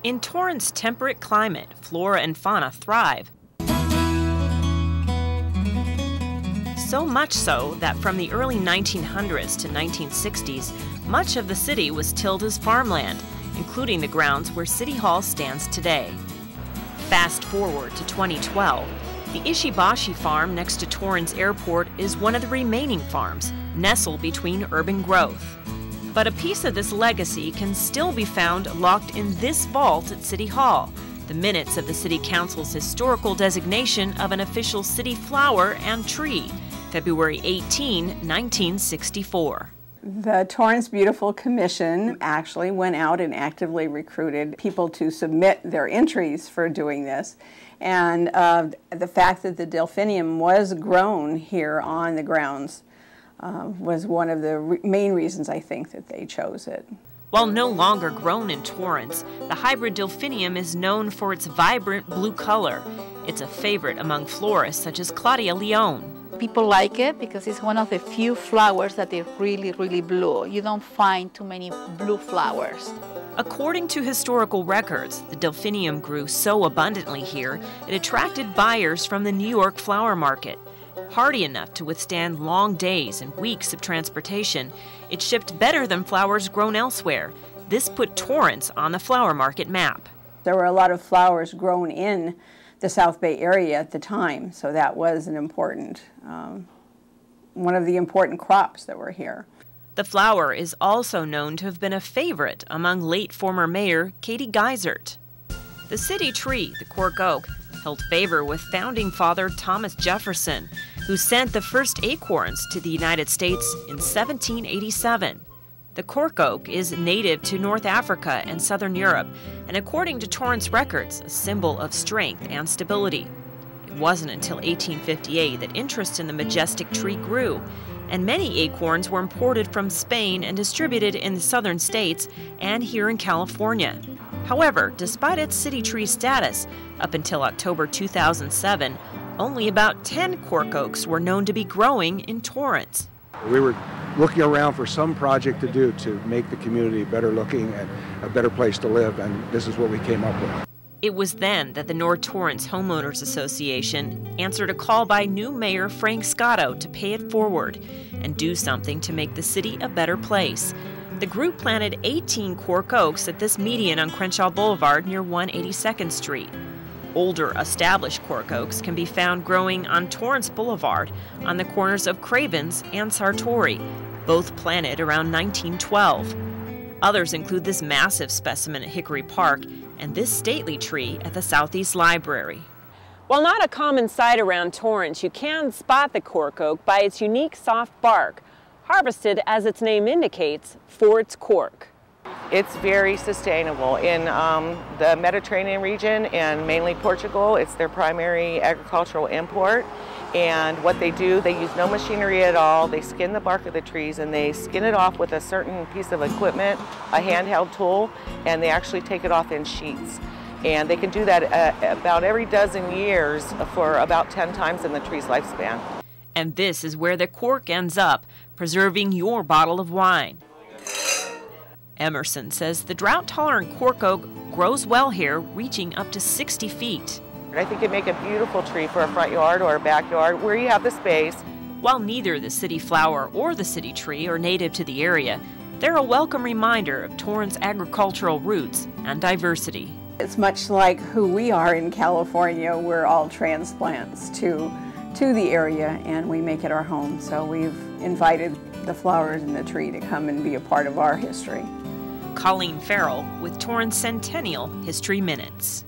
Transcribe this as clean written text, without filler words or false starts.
In Torrance's temperate climate, flora and fauna thrive. So much so that from the early 1900s to 1960s, much of the city was tilled as farmland, including the grounds where City Hall stands today. Fast forward to 2012, the Ishibashi farm next to Torrance Airport is one of the remaining farms, nestled between urban growth. But a piece of this legacy can still be found locked in this vault at City Hall, the minutes of the City Council's historical designation of an official city flower and tree, February 18, 1964. The Torrance Beautiful Commission actually went out and actively recruited people to submit their entries for doing this. And the fact that the Delphinium was grown here on the grounds was one of the main reasons I think that they chose it. While no longer grown in Torrance, the hybrid Delphinium is known for its vibrant blue color. It's a favorite among florists such as Claudia Leone. People like it because it's one of the few flowers that are really, really blue. You don't find too many blue flowers. According to historical records, the Delphinium grew so abundantly here, it attracted buyers from the New York flower market. Hardy enough to withstand long days and weeks of transportation, it shipped better than flowers grown elsewhere. This put Torrance on the flower market map. There were a lot of flowers grown in the South Bay area at the time, so that was an important, one of the important crops that were here. The flower is also known to have been a favorite among late former mayor Katie Geisert. The city tree, the Cork Oak, held favor with founding father Thomas Jefferson, who sent the first acorns to the United States in 1787. The Cork Oak is native to North Africa and Southern Europe, and according to Torrance records, a symbol of strength and stability. It wasn't until 1858 that interest in the majestic tree grew, and many acorns were imported from Spain and distributed in the southern states and here in California. However, despite its city tree status, up until October 2007, only about 10 Cork Oaks were known to be growing in Torrance. We were looking around for some project to do to make the community better looking and a better place to live, and this is what we came up with. It was then that the North Torrance Homeowners Association answered a call by new Mayor Frank Scotto to pay it forward and do something to make the city a better place. The group planted 18 Cork Oaks at this median on Crenshaw Boulevard near 182nd Street. Older, established Cork Oaks can be found growing on Torrance Boulevard on the corners of Cravens and Sartori, both planted around 1912. Others include this massive specimen at Hickory Park and this stately tree at the Southeast Library. While not a common sight around Torrance, you can spot the Cork Oak by its unique soft bark, harvested, as its name indicates, for its cork. It's very sustainable. In the Mediterranean region and mainly Portugal, it's their primary agricultural import. And what they do, they use no machinery at all. They skin the bark of the trees and they skin it off with a certain piece of equipment, a handheld tool, and they actually take it off in sheets. And they can do that about every dozen years for about 10 times in the tree's lifespan. And this is where the cork ends up, preserving your bottle of wine. Emerson says the drought-tolerant Cork Oak grows well here, reaching up to 60 feet. I think it'd make a beautiful tree for a front yard or a backyard where you have the space. While neither the city flower or the city tree are native to the area, they're a welcome reminder of Torrance's agricultural roots and diversity. It's much like who we are in California. We're all transplants to the area, and we make it our home. So we've invited the flowers and the tree to come and be a part of our history. Colleen Farrell with Torrance Centennial History Minutes.